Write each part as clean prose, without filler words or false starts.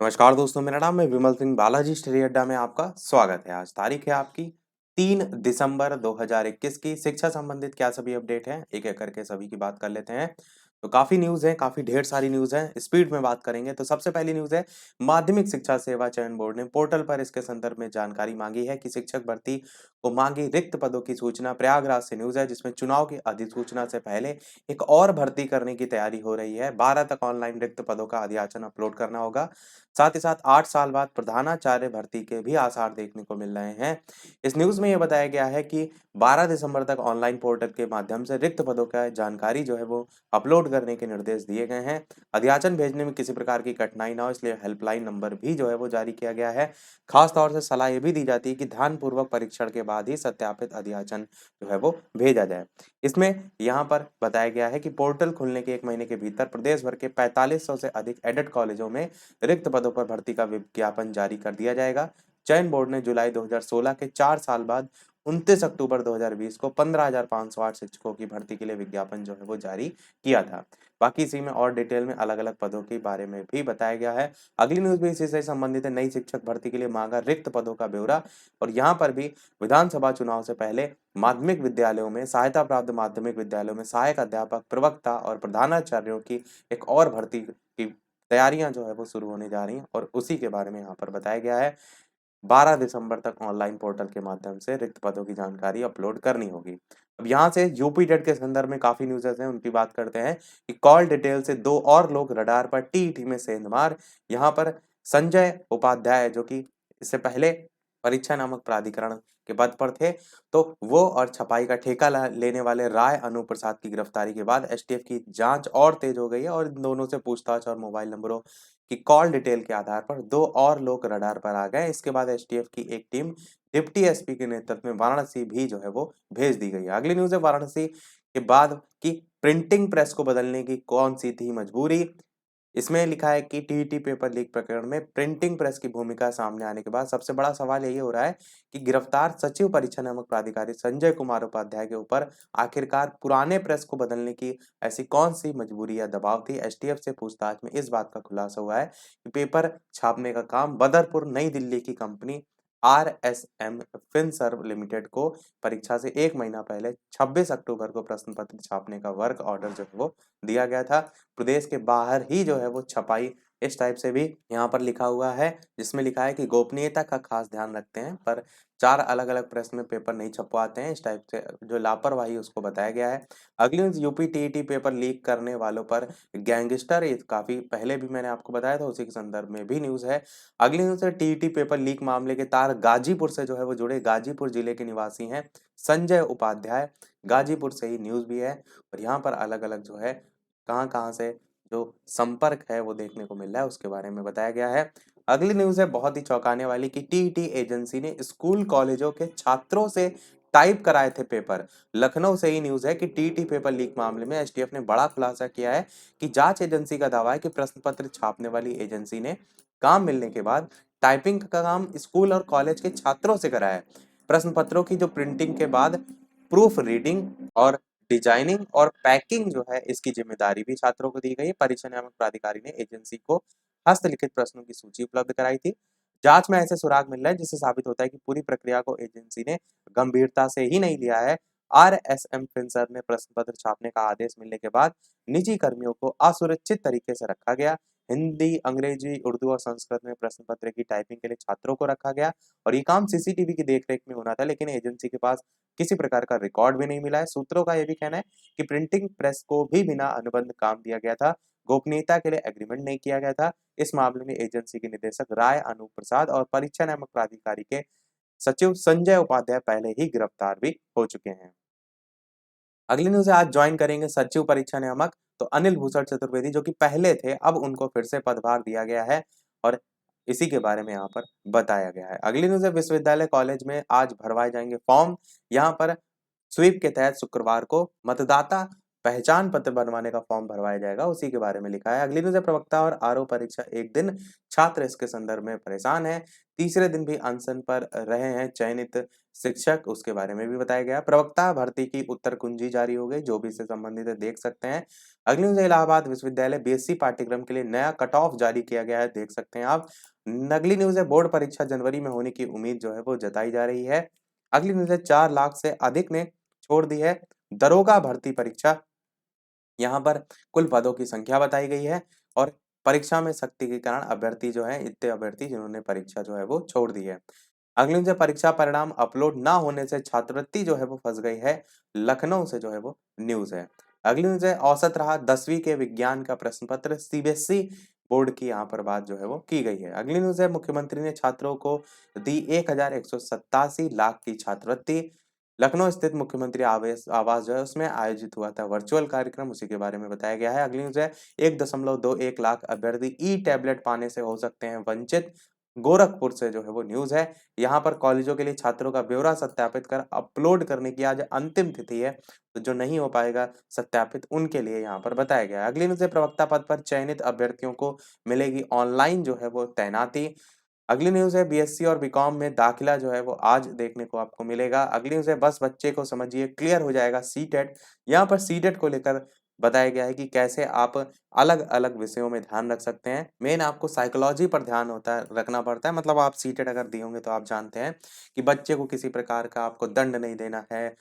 नमस्कार दोस्तों, मेरा नाम है विमल सिंह। बालाजी स्टडी अड्डा में आपका स्वागत है। आज तारीख है आपकी 3 दिसंबर 2021 की। शिक्षा संबंधित क्या सभी अपडेट हैं, एक एक करके सभी की बात कर लेते हैं। तो काफी न्यूज़ है, काफी ढेर सारी न्यूज़ है, स्पीड में बात करेंगे। तो सबसे पहली न्यूज़ है, माध्यमिक शिक्षा सेवा चयन बोर्ड ने पोर्टल पर इसके संदर्भ में जानकारी मांगी है कि शिक्षक भर्ती को मांगी रिक्त पदों की सूचना। प्रयागराज से न्यूज़ है, जिसमें चुनाव की अधिसूचना से पहले एक और भर्ती करने की तैयारी हो रही है। 12 तक ऑनलाइन रिक्त पदों का अधियाचन अपलोड करना होगा। साथ ही साथ 8 साल बाद प्रधानाचार्य भर्ती के भी आसार देखने को मिल रहे हैं। इस न्यूज़ में ये बताया गया है कि 12 दिसंबर तक ऑनलाइन पोर्टल के माध्यम से रिक्त पदों का जानकारी जो है वो अपलोड करने के निर्देश दिए गए हैं। अधियाचन भेजने में किसी प्रकार की कठिनाई ना हो, इसलिए हेल्पलाइन नंबर भी जो है वो जारी किया गया है। खास तौर से सलाह ये भी दी जाती है कि ध्यानपूर्वक परीक्षण के बाद ही सत्यापित अधियाचन जो है वो भेजा जाए। इसमें यहाँ पर बताया गया है कि पोर्टल खुलने के 1 महीने के भीतर प्रदेश भर के 4500 से अधिक एडेड कॉलेजों में रिक्त पदों पर भर्ती का विज्ञापन जारी कर दिया जाएगा। चयन बोर्ड ने जुलाई 2016 के 4 साल बाद 29 अक्टूबर 2020 को 15,508 शिक्षकों की भर्ती के लिए विज्ञापन जो है वो जारी किया था। बाकी इसी में और डिटेल में अलग-अलग पदों के बारे में भी बताया गया है। अगली न्यूज़ भी इसी से संबंधित है। नई शिक्षक भर्ती के लिए मांगा रिक्त पदों का ब्यौरा। और यहाँ पर भी विधानसभा चुनाव से पहले माध्यमिक विद्यालयों में, सहायता प्राप्त माध्यमिक विद्यालयों में सहायक अध्यापक, प्रवक्ता और प्रधानाचार्यों की एक और भर्ती की तैयारियां जो है वो शुरू होने जा रही हैं, और उसी के बारे में यहाँ पर बताया गया है। 12 दिसंबर तक ऑनलाइन पोर्टल के माध्यम से रिक्त पदों की जानकारी अपलोड करनी होगी। अब यहाँ से यूपी टेट के संदर्भ में काफी न्यूज़ेस हैं, उनकी बात करते हैं कि कॉल डिटेल से 2 और लोग रडार पर, टीईटी में सेंधमार। यहाँ पर संजय उपाध्याय, जो कि इससे पहले परीक्षा नामक प्राधिकरण के पद पर थे, तो वो और छपाई का ठेका लेने वाले राय अनूप प्रसाद की गिरफ्तारी के बाद एसटीएफ की जांच और तेज हो गई है, और इन दोनों से पूछताछ और मोबाइल नंबरों की कॉल डिटेल के आधार पर 2 और लोग रडार पर आ गए। इसके बाद एसटीएफ की एक टीम डिप्टी एसपी के नेतृत्व में वाराणसी भी जो है वो भेज दी गई है। अगली न्यूज़ है वाराणसी के बाद की प्रिंटिंग प्रेस को बदलने की कौन सी थी मजबूरी। इसमें लिखा है कि टीईटी पेपर लीक प्रकरण में प्रिंटिंग प्रेस की भूमिका सामने आने के बाद सबसे बड़ा सवाल यही हो रहा है कि गिरफ्तार सचिव परीक्षा नामक प्राधिकारी संजय कुमार उपाध्याय के ऊपर आखिरकार पुराने प्रेस को बदलने की ऐसी कौन सी मजबूरी या दबाव थी। एसटीएफ से पूछताछ में इस बात का खुलासा हुआ है कि पेपर छापने का काम बदरपुर नई दिल्ली की कंपनी आरएसएम फिनसर्व लिमिटेड को परीक्षा से 1 महीना पहले 26 अक्टूबर को प्रश्न पत्र छापने का वर्क ऑर्डर जो है वो दिया गया था। प्रदेश के बाहर ही जो है वो छपाई इस टाइप से भी यहाँ पर लिखा हुआ है, जिसमें लिखा है कि गोपनीयता का खास ध्यान रखते हैं, पर 4 अलग-अलग प्रेस में पेपर नहीं छपवाते हैं। इस टाइप से जो लापरवाही उसको बताया गया है। अगली news, UP TET paper leak करने वालों पर गैंगस्टर। ये काफी पहले भी मैंने आपको बताया था, उसी के संदर्भ में भी न्यूज़ है। अगली न्यूज़ है, टीईटी पेपर लीक मामले के तार गाजीपुर से जो है वो जुड़े। गाजीपुर जिले के निवासी हैं संजय उपाध्याय। गाजीपुर से ही न्यूज़ भी है, और यहाँ पर अलग-अलग जो है कहाँ-कहाँ से जो संपर्क है वो देखने को मिल रहा है, उसके बारे में बताया गया है। अगली न्यूज़ है बहुत ही चौंकाने वाली कि टीईटी एजेंसी ने स्कूल कॉलेजों के छात्रों से टाइप कराए थे पेपर। लखनऊ से ही न्यूज़ है कि टीईटी पेपर लीक मामले में एसटीएफ ने बड़ा खुलासा किया है कि जांच एजेंसी का दावा है कि प्रश्न पत्र छापने वाली एजेंसी ने काम मिलने के बाद टाइपिंग का काम स्कूल और कॉलेज के छात्रों से कराया है। प्रश्न पत्रों की जो प्रिंटिंग के बाद प्रूफ रीडिंग और डिजाइनिंग और पैकिंग जो है, इसकी जिम्मेदारी भी छात्रों को दी गई है। परीक्षा नियामक प्राधिकारी ने एजेंसी को हस्तलिखित प्रश्नों की सूची उपलब्ध कराई थी। जांच में ऐसे सुराग मिल रहे हैं जिससे साबित होता है कि पूरी प्रक्रिया को एजेंसी ने गंभीरता से ही नहीं लिया है। आरएसएम फिनसर ने प्रश्न पत्र छापने का आदेश मिलने के बाद निजी कर्मियों को असुरक्षित तरीके से रखा गया। हिंदी, अंग्रेजी, उर्दू और संस्कृत में प्रश्न पत्र की टाइपिंग के लिए छात्रों को रखा गया, और ये काम सीसीटीवी की देखरेख में होना था, लेकिन एजेंसी के पास किसी प्रकार का रिकॉर्ड भी नहीं मिला है। सूत्रों का यह भी कहना है कि प्रिंटिंग प्रेस को भी बिना अनुबंध काम दिया गया था, गोपनीयता के लिए एग्रीमेंट नहीं किया गया था। इस मामले में एजेंसी के निदेशक राय अनूप प्रसाद और परीक्षा नियामक प्राधिकारी के सचिव संजय उपाध्याय पहले ही गिरफ्तार भी हो चुके हैं। अगली न्यूज़ है, आज ज्वाइन करेंगे सचिव परीक्षा नियामक तो अनिल भूषण चतुर्वेदी, जो कि पहले थे, अब उनको फिर से पदभार दिया गया है, और इसी के बारे में यहाँ पर बताया गया है। अगली न्यूज़ है, विश्वविद्यालय कॉलेज में आज भरवाए जाएंगे फॉर्म। यहाँ पर स्वीप के तहत शुक्रवार को मतदाता पहचान पत्र बनवाने का फॉर्म भरवाया जाएगा, उसी के बारे में लिखा है। अगली न्यूज़ है, प्रवक्ता और आरओ परीक्षा एक दिन, छात्र इसके संदर्भ में परेशान है। तीसरे दिन भी अनशन पर रहे हैं चयनित शिक्षक, उसके बारे में भी बताया गया। प्रवक्ता भर्ती की उत्तर कुंजी जारी हो गई, जो भी इससे संबंधित है देख सकते हैं। अगली न्यूज़ है, इलाहाबाद विश्वविद्यालय बीएससी पाठ्यक्रम के लिए नया कट ऑफ जारी किया गया है, देख सकते हैं आप। अगली न्यूज़ है, बोर्ड परीक्षा जनवरी में होने की उम्मीद जो है वो जताई जा रही है। अगली न्यूज़ है, 4 लाख से अधिक ने छोड़ दी है दरोगा भर्ती परीक्षा। यहाँ पर कुल पदों की संख्या बताई गई है और परीक्षा में सख्ती के कारण अभ्यर्थी जो है, इतने अभ्यर्थी जिन्होंने परीक्षा जो है वो छोड़ दी है। अगली जो परीक्षा परिणाम अपलोड ना होने से छात्रवृत्ति जो है वो फंस गई है, लखनऊ से जो है वो न्यूज़ है। अगली न्यूज़ है, औसत रहा 10वीं के विज्ञान का प्रश्न पत्र, सीबीएसई बोर्ड की यहाँ पर बात जो है वो की गई है। अगली न्यूज़ है, मुख्यमंत्री ने छात्रों को दी 1187 लाख की छात्रवृत्ति। लखनऊ स्थित मुख्यमंत्री आवास आवास जो है उसमें आयोजित हुआ था वर्चुअल कार्यक्रम, उसी के बारे में बताया गया है। अगली न्यूज़ है, 1.21 लाख अभ्यर्थी ई टैबलेट पाने से हो सकते हैं वंचित। गोरखपुर से जो है वो न्यूज़ है। यहाँ पर कॉलेजों के लिए छात्रों का ब्यौरा सत्यापित कर अपलोड करने की आज अंतिम तिथि है, तो जो नहीं हो पाएगा सत्यापित उनके लिए यहाँ पर बताया गया है। अगली न्यूज़ है, प्रवक्ता पद पर चयनित अभ्यर्थियों को मिलेगी ऑनलाइन जो है वो तैनाती। अगली न्यूज़ है, बीएससी और बीकॉम में दाखिला जो है वो आज देखने को आपको मिलेगा। अगली न्यूज़ है, बस बच्चे को समझिए क्लियर हो जाएगा सीटेट। यहाँ पर सीटेट को लेकर बताया गया है कि कैसे आप अलग-अलग विषयों में ध्यान रख सकते हैं। मेन आपको साइकोलॉजी पर ध्यान होता है रखना पड़ता है, मतलब आप सीटेट अगर दिए होंगे तो आप जानते हैं कि बच्चे को किसी प्रकार का आपको दंड नहीं देना है,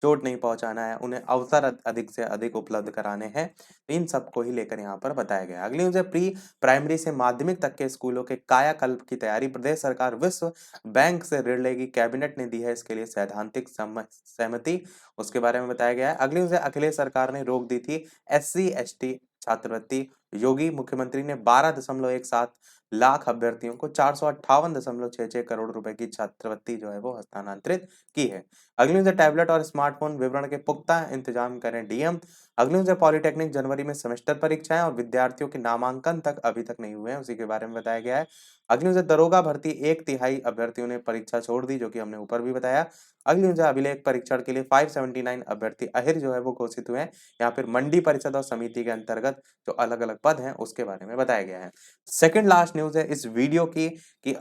चोट नहीं पहुँचाना है, उन्हें अवसर अधिक से अधिक उपलब्ध कराने हैं। तो इन सब को ही लेकर यहाँ पर बताया गया है। अगली न्यूज़ है, प्री प्राइमरी से माध्यमिक तक के स्कूलों के कायाकल्प की तैयारी, प्रदेश सरकार विश्व बैंक से ऋण लेगी, कैबिनेट ने दी है इसके लिए सैद्धांतिक सहमति, उसके बारे में बताया गया है। अगली न्यूज़ है, अखिलेश सरकार ने रोक दी थी एससी एसटी छात्रवृत्ति, योगी मुख्यमंत्री ने 12.17 लाख अभ्यर्थियों को 458.66 करोड़ रुपए की छात्रवृत्ति जो है वो हस्तांतरित की है। अगली न्यूज़ है, टैबलेट और स्मार्टफोन वितरण के पुख्ता इंतजाम करें डीएम। अगली न्यूज़ है, पॉलिटेक्निक जनवरी में सेमेस्टर परीक्षाएं और विद्यार्थियों के नामांकन तक अभी तक नहीं हुए हैं, उसी के बारे में बताया गया है। अगली न्यूज़ है, दरोगा भर्ती 1/3 अभ्यर्थियों ने परीक्षा छोड़ दी, जो कि हमने ऊपर भी बताया। अगली न्यूज़ है, अभिलेख परीक्षण के लिए 579 अभ्यर्थी अहिर जो है वो घोषित हुए हैं। यहाँ पर मंडी परिषद और समिति के अंतर्गत जो अलग अलग पद हैं उसके बारे में बताया गया है। सेकंड लास्ट न्यूज़ है इस वीडियो की कि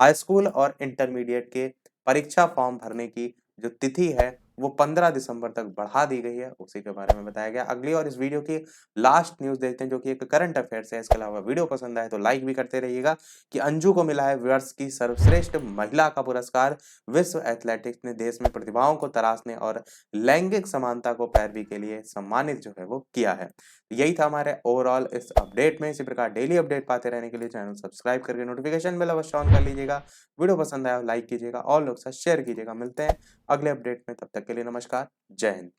हाई स्कूल और इंटरमीडिएट के परीक्षा फॉर्म भरने की जो तिथि है वो 15 दिसंबर तक बढ़ा दी गई है, उसी के बारे में बताया गया। अगली और इस वीडियो की लास्ट न्यूज़ देखते हैं, जो कि एक करंट अफेयर्स है। इसके अलावा वीडियो पसंद आए तो लाइक भी करते रहिएगा। कि अंजू को मिला है वर्ष की सर्वश्रेष्ठ महिला का पुरस्कार। विश्व एथलेटिक्स ने देश में प्रतिभाओं को तराशने और लैंगिक समानता को पैरवी के लिए सम्मानित जो है वो किया है। यही था हमारे ओवरऑल इस अपडेट में। इसी प्रकार डेली अपडेट पाते रहने के लिए चैनल सब्सक्राइब करके नोटिफिकेशन बेल अवश्य ऑन कर लीजिएगा। वीडियो पसंद आया लाइक कीजिएगा और लोग साथ शेयर कीजिएगा। मिलते हैं अगले अपडेट में, तब तक के लिए नमस्कार, जय हिंद।